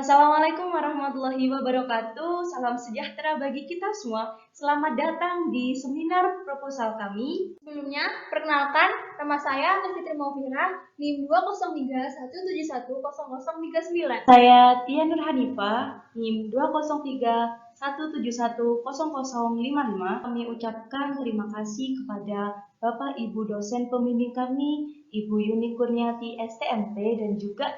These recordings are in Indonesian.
Assalamualaikum warahmatullahi wabarakatuh. Salam sejahtera bagi kita semua. Selamat datang di seminar proposal kami. Sebelumnya, perkenalkan, nama saya Fitri Maufira, NIM 20317100039. Saya Tia Nur Hanifah, NIM 20317100055. Kami ucapkan terima kasih kepada Bapak Ibu dosen pembimbing kami, Ibu Yuni Kurniati STMT, dan juga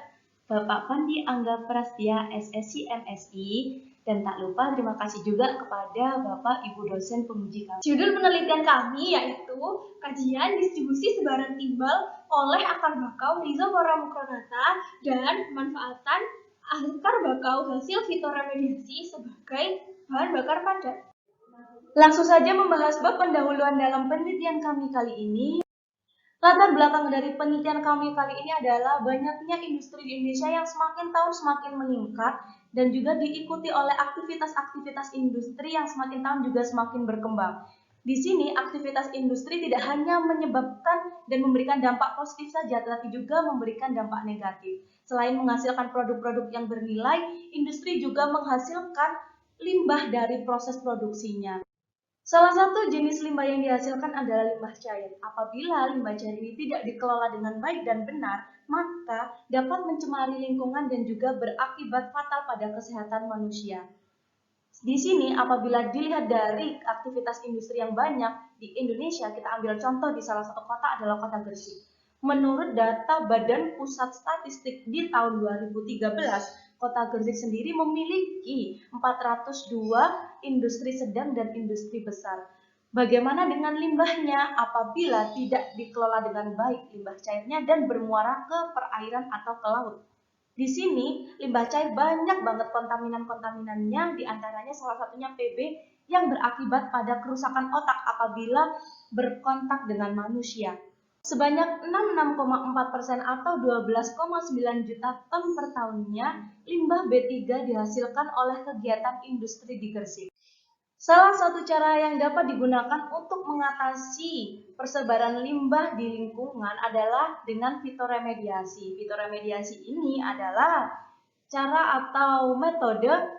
Bapak Pandi Angga Prastia SSC MSI, dan tak lupa terima kasih juga kepada Bapak Ibu dosen penguji kami. Judul penelitian kami yaitu Kajian Distribusi Sebaran Timbal oleh Akar Bakau Rhizopora mucronata dan Pemanfaatan Akar Bakau hasil fitoremediasi sebagai bahan bakar padat. Langsung saja membahas bab pendahuluan dalam penelitian kami kali ini. Latar belakang dari penelitian kami kali ini adalah banyaknya industri di Indonesia yang semakin tahun semakin meningkat dan juga diikuti oleh aktivitas-aktivitas industri yang semakin tahun juga semakin berkembang. Di sini aktivitas industri tidak hanya menyebabkan dan memberikan dampak positif saja, tetapi juga memberikan dampak negatif. Selain menghasilkan produk-produk yang bernilai, industri juga menghasilkan limbah dari proses produksinya. Salah satu jenis limbah yang dihasilkan adalah limbah cair. Apabila limbah cair ini tidak dikelola dengan baik dan benar, maka dapat mencemari lingkungan dan juga berakibat fatal pada kesehatan manusia. Di sini, apabila dilihat dari aktivitas industri yang banyak di Indonesia, kita ambil contoh di salah satu kota adalah kota Gresik. Menurut data Badan Pusat Statistik di tahun 2013, Kota Gresik sendiri memiliki 402 industri sedang dan industri besar. Bagaimana dengan limbahnya apabila tidak dikelola dengan baik limbah cairnya dan bermuara ke perairan atau ke laut? Di sini limbah cair banyak banget kontaminan-kontaminannya, diantaranya salah satunya PB yang berakibat pada kerusakan otak apabila berkontak dengan manusia. Sebanyak 66,4% atau 12,9 juta ton per tahunnya limbah B3 dihasilkan oleh kegiatan industri di Gresik. Salah satu cara yang dapat digunakan untuk mengatasi persebaran limbah di lingkungan adalah dengan fitoremediasi. Fitoremediasi ini adalah cara atau metode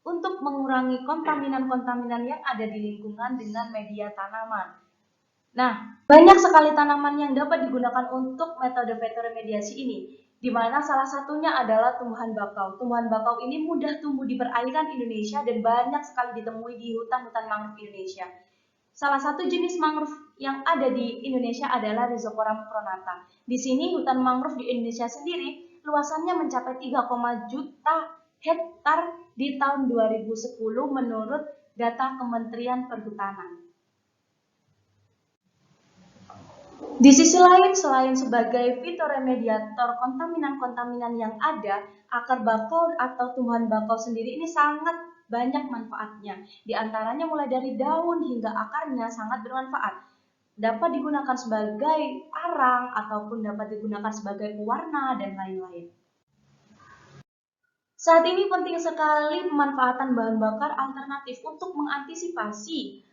untuk mengurangi kontaminan-kontaminan yang ada di lingkungan dengan media tanaman. Nah, banyak sekali tanaman yang dapat digunakan untuk metode fitoremediasi ini, di mana salah satunya adalah tumbuhan bakau. Tumbuhan bakau ini mudah tumbuh di perairan Indonesia dan banyak sekali ditemui di hutan-hutan mangrove Indonesia. Salah satu jenis mangrove yang ada di Indonesia adalah Rhizopora mucronata. Di sini hutan mangrove di Indonesia sendiri luasannya mencapai 3, juta hektar di tahun 2010 menurut data Kementerian Perhutanan. Di sisi lain, selain sebagai fitoremediator kontaminan-kontaminan yang ada, akar bakau atau tumbuhan bakau sendiri ini sangat banyak manfaatnya. Di antaranya mulai dari daun hingga akarnya sangat bermanfaat. Dapat digunakan sebagai arang ataupun dapat digunakan sebagai pewarna dan lain-lain. Saat ini penting sekali pemanfaatan bahan bakar alternatif untuk mengantisipasi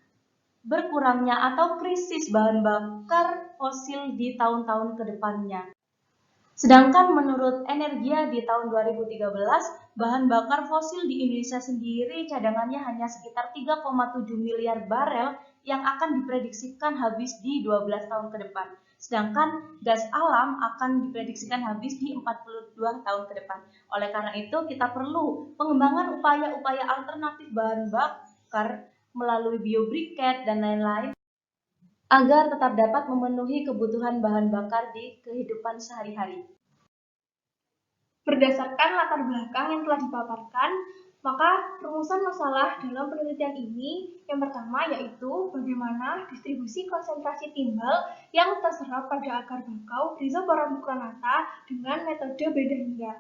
berkurangnya atau krisis bahan bakar fosil di tahun-tahun ke depannya. Sedangkan menurut Energia di tahun 2013, bahan bakar fosil di Indonesia sendiri cadangannya hanya sekitar 3,7 miliar barel yang akan diprediksikan habis di 12 tahun ke depan. Sedangkan gas alam akan diprediksikan habis di 42 tahun ke depan. Oleh karena itu, kita perlu pengembangan upaya-upaya alternatif bahan bakar melalui biobriket dan lain-lain agar tetap dapat memenuhi kebutuhan bahan bakar di kehidupan sehari-hari. Berdasarkan latar belakang yang telah dipaparkan, maka rumusan masalah dalam penelitian ini yang pertama yaitu bagaimana distribusi konsentrasi timbal yang terserap pada akar bakau Rhizopora mucronata dengan metode beda hingga.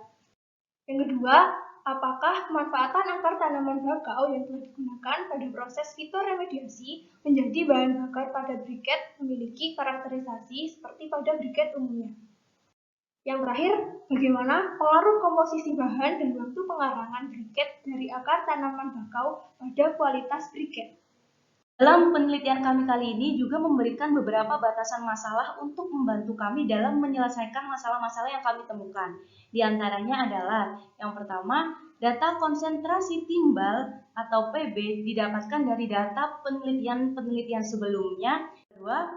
Yang kedua, apakah pemanfaatan akar tanaman bakau yang telah digunakan pada proses fitoremediasi menjadi bahan bakar pada briket memiliki karakterisasi seperti pada briket umumnya? Yang terakhir, bagaimana pengaruh komposisi bahan dan waktu pengarangan briket dari akar tanaman bakau pada kualitas briket? Dalam penelitian kami kali ini juga memberikan beberapa batasan masalah untuk membantu kami dalam menyelesaikan masalah-masalah yang kami temukan. Di antaranya adalah yang pertama, data konsentrasi timbal atau PB didapatkan dari data penelitian-penelitian sebelumnya. Kedua,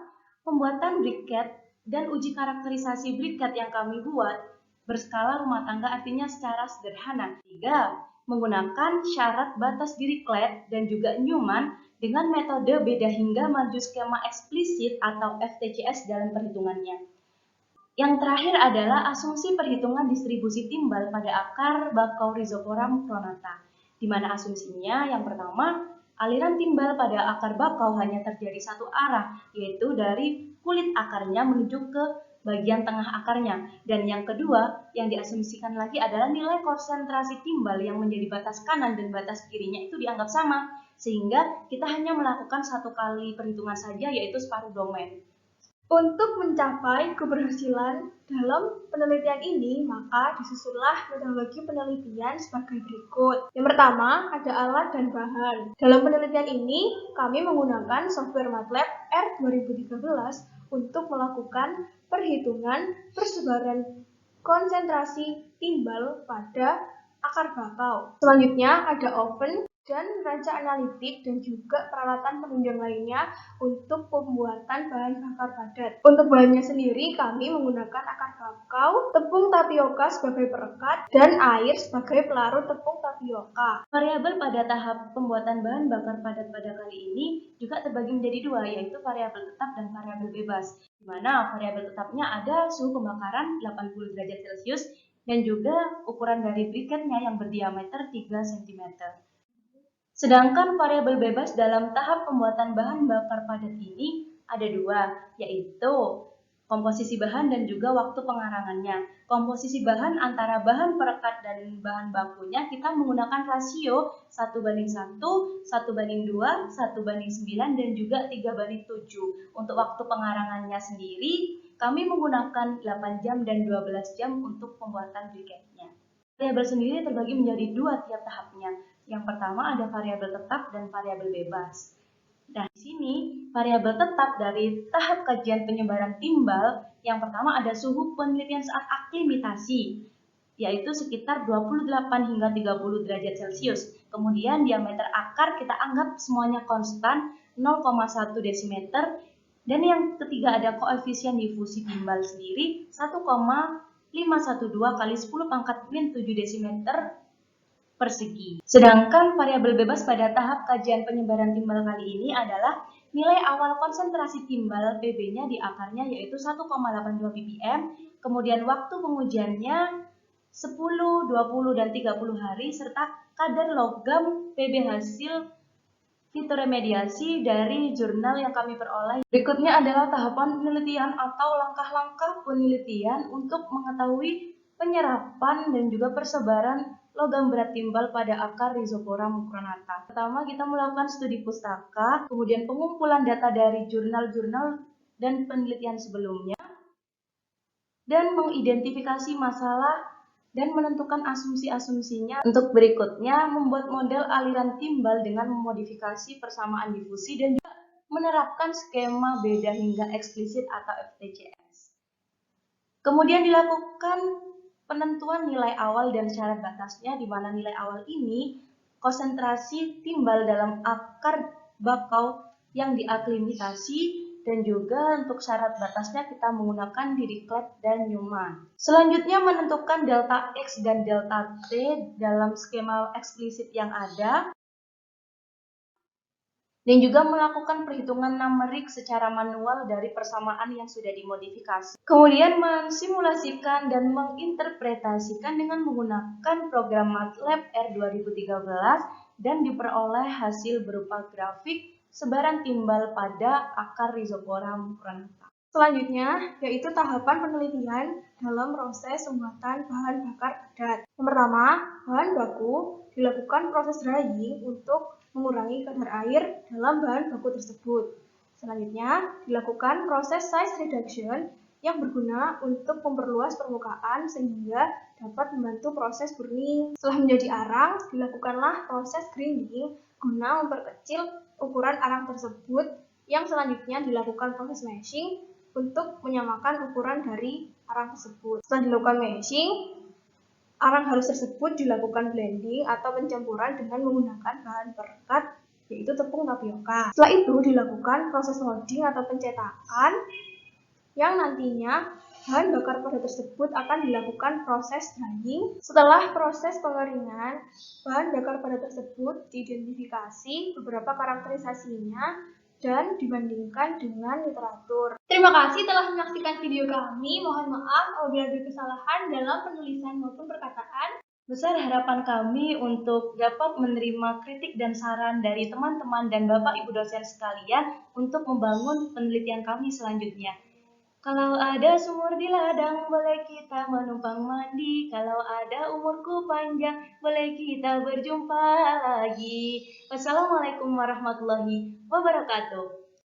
pembuatan briquet dan uji karakterisasi briquet yang kami buat berskala rumah tangga artinya secara sederhana. Tiga, menggunakan syarat batas Dirichlet dan juga Newman dengan metode beda hingga maju skema eksplisit atau FTCS dalam perhitungannya. Yang terakhir adalah asumsi perhitungan distribusi timbal pada akar bakau Rhizopora mucronata, di mana asumsinya yang pertama, aliran timbal pada akar bakau hanya terjadi satu arah, yaitu dari kulit akarnya menuju ke bagian tengah akarnya. Dan yang kedua, yang diasumsikan lagi adalah nilai konsentrasi timbal yang menjadi batas kanan dan batas kirinya itu dianggap sama, sehingga kita hanya melakukan satu kali perhitungan saja, yaitu separuh domain. Untuk mencapai keberhasilan dalam penelitian ini, maka disusunlah metodologi penelitian sebagai berikut. Yang pertama, ada alat dan bahan. Dalam penelitian ini, kami menggunakan software MATLAB R2013 untuk melakukan perhitungan persebaran konsentrasi timbal pada akar bakau. Selanjutnya, ada oven dan ranca analitik dan juga peralatan penunjang lainnya untuk pembuatan bahan bakar padat. Untuk bahannya sendiri kami menggunakan akar bakau, tepung tapioka sebagai perekat, dan air sebagai pelarut tepung tapioka. Variabel pada tahap pembuatan bahan bakar padat pada kali ini juga terbagi menjadi dua, yaitu variabel tetap dan variabel bebas. Di mana variabel tetapnya ada suhu pembakaran 80 derajat Celcius dan juga ukuran dari briquetnya yang berdiameter 3 cm. Sedangkan variabel bebas dalam tahap pembuatan bahan bakar padat ini ada dua, yaitu komposisi bahan dan juga waktu pengarangannya. Komposisi bahan antara bahan perekat dan bahan bakunya kita menggunakan rasio 1:1, 1:2, 1:9, dan juga 3:7. Untuk waktu pengarangannya sendiri, kami menggunakan 8 jam dan 12 jam untuk pembuatan briquetnya. Variabel sendiri terbagi menjadi dua tiap tahapnya. Yang pertama ada variabel tetap dan variabel bebas. Nah, di sini variabel tetap dari tahap kajian penyebaran timbal, yang pertama ada suhu penelitian saat aklimatasi, yaitu sekitar 28 hingga 30 derajat Celcius. Kemudian diameter akar kita anggap semuanya konstan 0,1 desimeter. Dan yang ketiga ada koefisien difusi timbal sendiri 1,512 kali 10 pangkat min 7 desimeter persegi. Sedangkan variabel bebas pada tahap kajian penyebaran timbal kali ini adalah nilai awal konsentrasi timbal PB-nya di akarnya yaitu 1,82 ppm, kemudian waktu pengujiannya 10, 20, dan 30 hari, serta kadar logam PB hasil fitoremediasi dari jurnal yang kami peroleh. Berikutnya adalah tahapan penelitian atau langkah-langkah penelitian untuk mengetahui penyerapan dan juga persebaran logam berat timbal pada akar Rhizopora mucronata. Pertama, kita melakukan studi pustaka, kemudian pengumpulan data dari jurnal-jurnal dan penelitian sebelumnya, dan mengidentifikasi masalah dan menentukan asumsi-asumsinya. Untuk berikutnya, membuat model aliran timbal dengan memodifikasi persamaan difusi dan juga menerapkan skema beda hingga eksplisit atau FTCS. Kemudian dilakukan penentuan nilai awal dan syarat batasnya, di mana nilai awal ini konsentrasi timbal dalam akar bakau yang diaklimatasi, dan juga untuk syarat batasnya kita menggunakan Dirichlet dan Newman. Selanjutnya menentukan delta X dan delta T dalam skema eksplisit yang ada, dan juga melakukan perhitungan numerik secara manual dari persamaan yang sudah dimodifikasi. Kemudian mensimulasikan dan menginterpretasikan dengan menggunakan program MATLAB R2013 dan diperoleh hasil berupa grafik sebaran timbal pada akar Rhizopora mucronata. Selanjutnya, yaitu tahapan penelitian dalam proses pembuatan bahan bakar padat. Yang pertama, bahan baku dilakukan proses drying untuk mengurangi kadar air dalam bahan baku tersebut. Selanjutnya, dilakukan proses size reduction yang berguna untuk memperluas permukaan sehingga dapat membantu proses burning. Setelah menjadi arang, dilakukanlah proses grinding guna memperkecil ukuran arang tersebut, yang selanjutnya dilakukan proses meshing untuk menyamakan ukuran dari arang tersebut. Setelah dilakukan meshing, arang halus tersebut dilakukan blending atau pencampuran dengan menggunakan bahan perekat, yaitu tepung tapioka. Setelah itu dilakukan proses molding atau pencetakan, yang nantinya bahan bakar pada tersebut akan dilakukan proses drying. Setelah proses pengeringan, bahan bakar pada tersebut diidentifikasi beberapa karakterisasinya dan dibandingkan dengan literatur. Terima kasih telah menyaksikan video kami. Mohon maaf apabila ada kesalahan dalam penulisan maupun perkataan. Besar harapan kami untuk dapat menerima kritik dan saran dari teman-teman dan Bapak Ibu dosen sekalian untuk membangun penelitian kami selanjutnya. Kalau ada sumur di ladang, boleh kita menumpang mandi. Kalau ada umurku panjang, boleh kita berjumpa lagi. Wassalamualaikum warahmatullahi wabarakatuh.